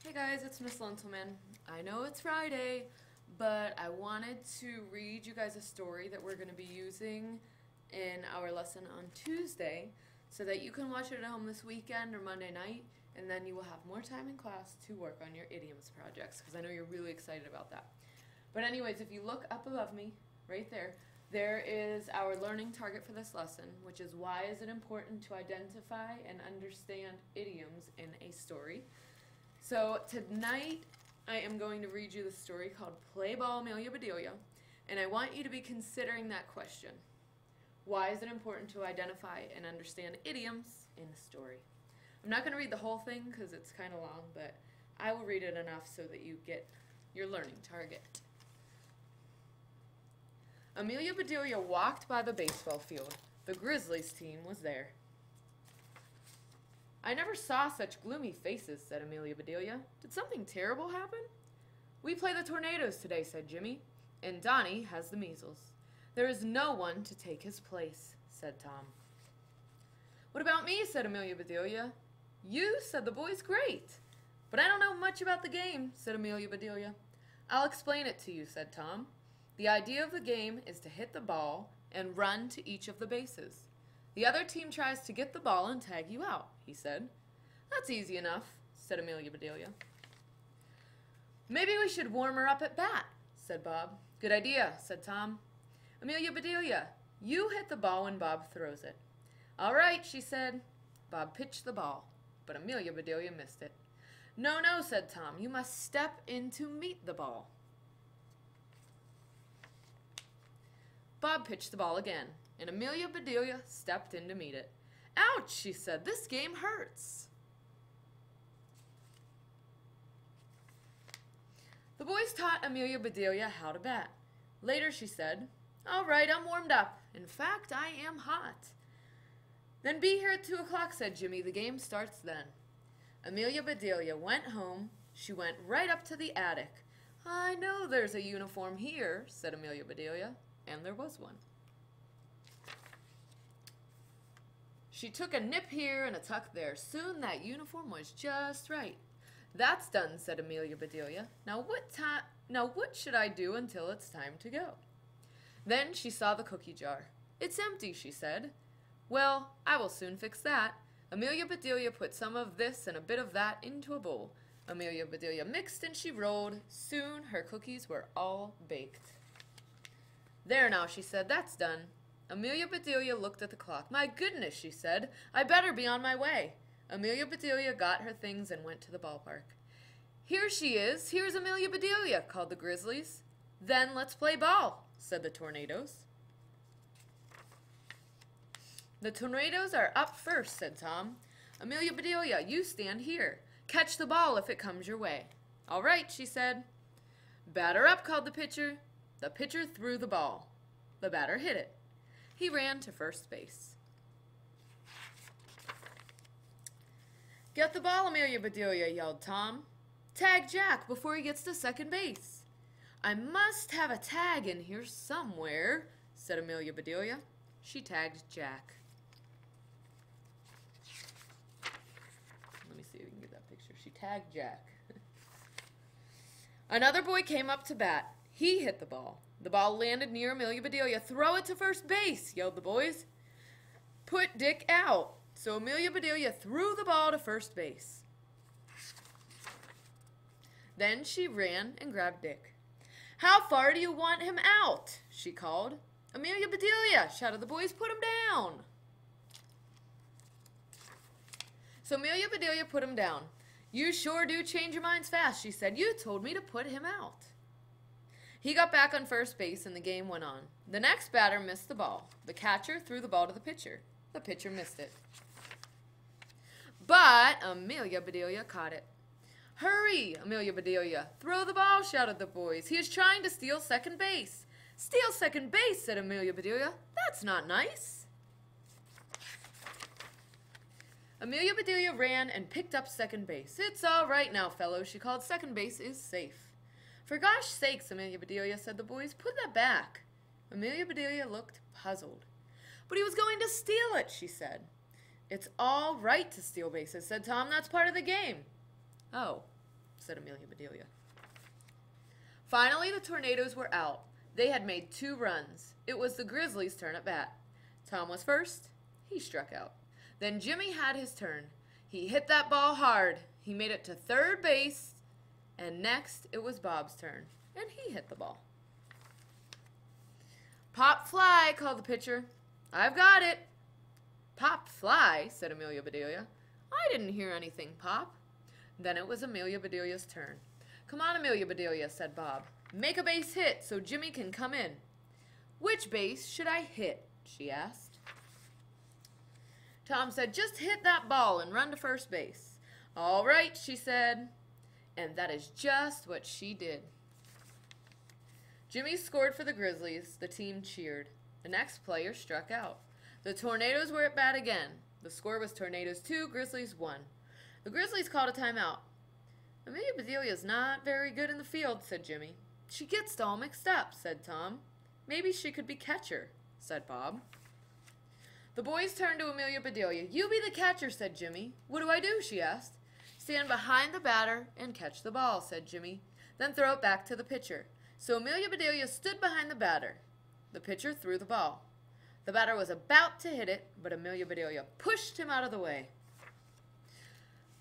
Hey guys, it's Miss Lentilman. I know it's Friday, but I wanted to read you guys a story that we're going to be using in our lesson on Tuesday so that you can watch it at home this weekend or Monday night, and then you will have more time in class to work on your idioms projects because I know you're really excited about that. But anyways, if you look up above me, right there, there is our learning target for this lesson, which is why is it important to identify and understand idioms in a story. So tonight I am going to read you the story called Play Ball, Amelia Bedelia, and I want you to be considering that question. Why is it important to identify and understand idioms in a story? I'm not going to read the whole thing because it's kind of long, but I will read it enough so that you get your learning target. Amelia Bedelia walked by the baseball field. The Grizzlies team was there. I never saw such gloomy faces, said Amelia Bedelia. Did something terrible happen? We play the Tornadoes today, said Jimmy, and Donnie has the measles. There is no one to take his place, said Tom. What about me, said Amelia Bedelia. You, said the boys, great. But I don't know much about the game, said Amelia Bedelia. I'll explain it to you, said Tom. The idea of the game is to hit the ball and run to each of the bases. The other team tries to get the ball and tag you out, he said. That's easy enough, said Amelia Bedelia. Maybe we should warm her up at bat, said Bob. Good idea, said Tom. Amelia Bedelia, you hit the ball when Bob throws it. All right, she said. Bob pitched the ball, but Amelia Bedelia missed it. No, no, said Tom. You must step in to meet the ball. Bob pitched the ball again, and Amelia Bedelia stepped in to meet it. Ouch, she said. This game hurts. The boys taught Amelia Bedelia how to bat. Later she said, all right, I'm warmed up. In fact, I am hot. Then be here at 2 o'clock, said Jimmy. The game starts then. Amelia Bedelia went home. She went right up to the attic. I know there's a uniform here, said Amelia Bedelia, and there was one. She took a nip here and a tuck there. Soon that uniform was just right. That's done, said Amelia Bedelia. Now what should I do until it's time to go? Then she saw the cookie jar. It's empty, she said. Well, I will soon fix that. Amelia Bedelia put some of this and a bit of that into a bowl. Amelia Bedelia mixed and she rolled. Soon her cookies were all baked. There now, she said, that's done. Amelia Bedelia looked at the clock. My goodness, she said, I better be on my way. Amelia Bedelia got her things and went to the ballpark. Here she is. Here's Amelia Bedelia, called the Grizzlies. Then let's play ball, said the Tornadoes. The Tornadoes are up first, said Tom. Amelia Bedelia, you stand here. Catch the ball if it comes your way. All right, she said. Batter up, called the pitcher. The pitcher threw the ball. The batter hit it. He ran to first base. Get the ball, Amelia Bedelia, yelled Tom. Tag Jack before he gets to second base. I must have a tag in here somewhere, said Amelia Bedelia. She tagged Jack. Let me see if we can get that picture. She tagged Jack. Another boy came up to bat. He hit the ball. The ball landed near Amelia Bedelia. Throw it to first base, yelled the boys. Put Dick out. So Amelia Bedelia threw the ball to first base. Then she ran and grabbed Dick. How far do you want him out? She called. Amelia Bedelia, shouted the boys, put him down. So Amelia Bedelia put him down. You sure do change your minds fast, she said. You told me to put him out. He got back on first base and the game went on. The next batter missed the ball. The catcher threw the ball to the pitcher. The pitcher missed it. But Amelia Bedelia caught it. Hurry, Amelia Bedelia. Throw the ball, shouted the boys. He is trying to steal second base. Steal second base, said Amelia Bedelia. That's not nice. Amelia Bedelia ran and picked up second base. It's all right now, fellows, she called. Second base is safe. For gosh sakes, Amelia Bedelia, said the boys, put that back. Amelia Bedelia looked puzzled. But he was going to steal it, she said. It's all right to steal bases, said Tom. That's part of the game. Oh, said Amelia Bedelia. Finally, the Tornadoes were out. They had made 2 runs. It was the Grizzlies' turn at bat. Tom was first. He struck out. Then Jimmy had his turn. He hit that ball hard. He made it to third base. And next, it was Bob's turn. And he hit the ball. "Pop fly," called the pitcher. "I've got it." "Pop fly," said Amelia Bedelia. "I didn't hear anything pop." Then it was Amelia Bedelia's turn. "Come on, Amelia Bedelia," said Bob. "Make a base hit so Jimmy can come in." "Which base should I hit?" she asked. Tom said, "Just hit that ball and run to first base." "All right," she said. And that is just what she did. Jimmy scored for the Grizzlies. The team cheered. The next player struck out. The Tornadoes were at bat again. The score was Tornadoes 2, Grizzlies 1. The Grizzlies called a timeout. "Amelia Bedelia is not very good in the field," said Jimmy. "She gets all mixed up," said Tom. "Maybe she could be catcher," said Bob. The boys turned to Amelia Bedelia. "You be the catcher," said Jimmy. "What do I do?" she asked. "Stand behind the batter and catch the ball," said Jimmy. "Then throw it back to the pitcher." So Amelia Bedelia stood behind the batter. The pitcher threw the ball. The batter was about to hit it, but Amelia Bedelia pushed him out of the way.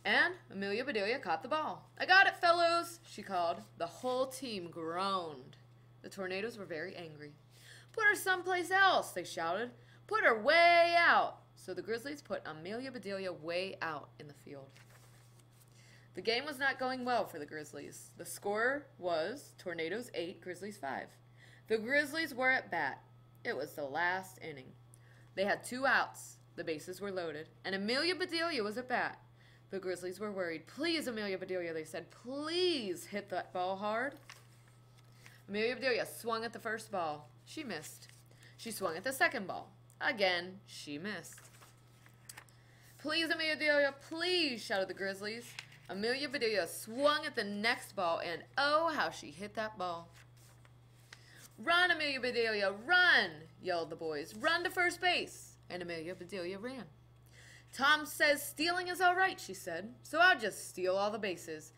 And Amelia Bedelia caught the ball. "I got it, fellows," she called. The whole team groaned. The Tornadoes were very angry. "Put her someplace else," they shouted. "Put her way out." So the Grizzlies put Amelia Bedelia way out in the field. The game was not going well for the Grizzlies. The score was Tornadoes 8, Grizzlies 5. The Grizzlies were at bat. It was the last inning. They had 2 outs. The bases were loaded. And Amelia Bedelia was at bat. The Grizzlies were worried. "Please, Amelia Bedelia," they said. "Please hit that ball hard." Amelia Bedelia swung at the first ball. She missed. She swung at the second ball. Again, she missed. "Please, Amelia Bedelia, please," shouted the Grizzlies. Amelia Bedelia swung at the next ball, and oh, how she hit that ball. "Run, Amelia Bedelia, run," yelled the boys. "Run to first base." And Amelia Bedelia ran. "Tom says stealing is all right," she said, "so I'll just steal all the bases.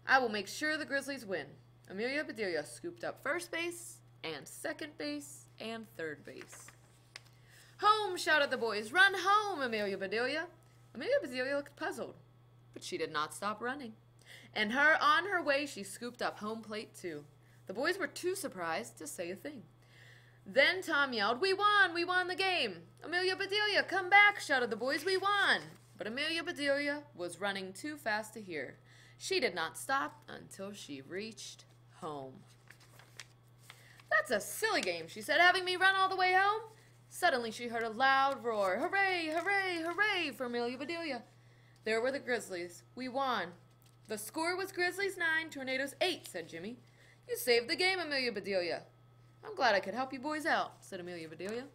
I will make sure the Grizzlies win." Amelia Bedelia scooped up first base and second base and third base. "Home," shouted the boys. "Run home, Amelia Bedelia." Amelia Bedelia looked puzzled, but she did not stop running. And on her way, she scooped up home plate too. The boys were too surprised to say a thing. Then Tom yelled, "We won the game." "Amelia Bedelia, come back," shouted the boys. "We won." But Amelia Bedelia was running too fast to hear. She did not stop until she reached home. "That's a silly game," she said, "having me run all the way home." Suddenly she heard a loud roar. "Hooray, hooray, hooray" for Amelia Bedelia. There were the Grizzlies. "We won." "The score was Grizzlies 9, Tornadoes 8, said Jimmy. "You saved the game, Amelia Bedelia." "I'm glad I could help you boys out," said Amelia Bedelia.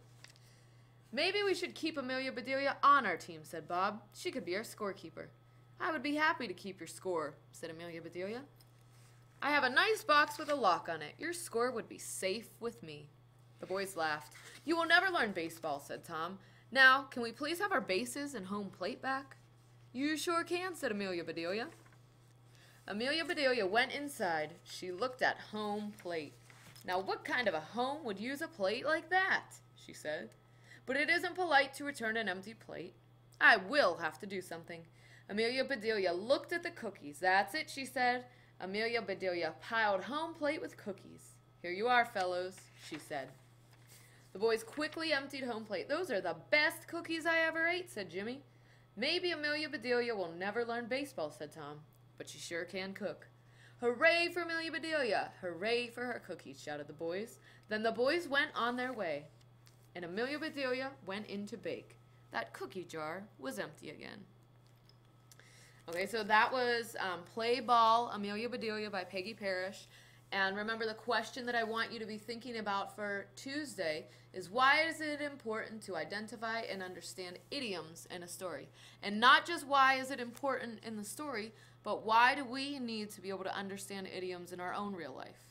"Maybe we should keep Amelia Bedelia on our team," said Bob. "She could be our scorekeeper." "I would be happy to keep your score," said Amelia Bedelia. "I have a nice box with a lock on it. Your score would be safe with me." The boys laughed. "You will never learn baseball," said Tom. "Now, can we please have our bases and home plate back?" "You sure can," said Amelia Bedelia. Amelia Bedelia went inside. She looked at home plate. "Now, what kind of a home would use a plate like that?" she said. "But it isn't polite to return an empty plate. I will have to do something." Amelia Bedelia looked at the cookies. "That's it," she said. Amelia Bedelia piled home plate with cookies. "Here you are, fellows," she said. The boys quickly emptied home plate. "Those are the best cookies I ever ate," said Jimmy. "Maybe Amelia Bedelia will never learn baseball," said Tom, "but she sure can cook." "Hooray for Amelia Bedelia! Hooray for her cookies," shouted the boys. Then the boys went on their way, and Amelia Bedelia went in to bake. That cookie jar was empty again. Okay, so that was Play Ball, Amelia Bedelia by Peggy Parrish. And remember, the question that I want you to be thinking about for Tuesday is, why is it important to identify and understand idioms in a story? And not just why is it important in the story, but why do we need to be able to understand idioms in our own real life?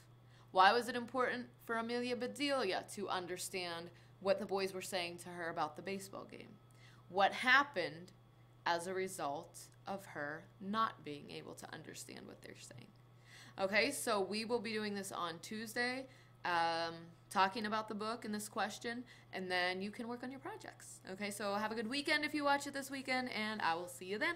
Why was it important for Amelia Bedelia to understand what the boys were saying to her about the baseball game? What happened as a result of her not being able to understand what they're saying. Okay, so we will be doing this on Tuesday, talking about the book and this question, and then you can work on your projects. Okay, so have a good weekend if you watch it this weekend, and I will see you then.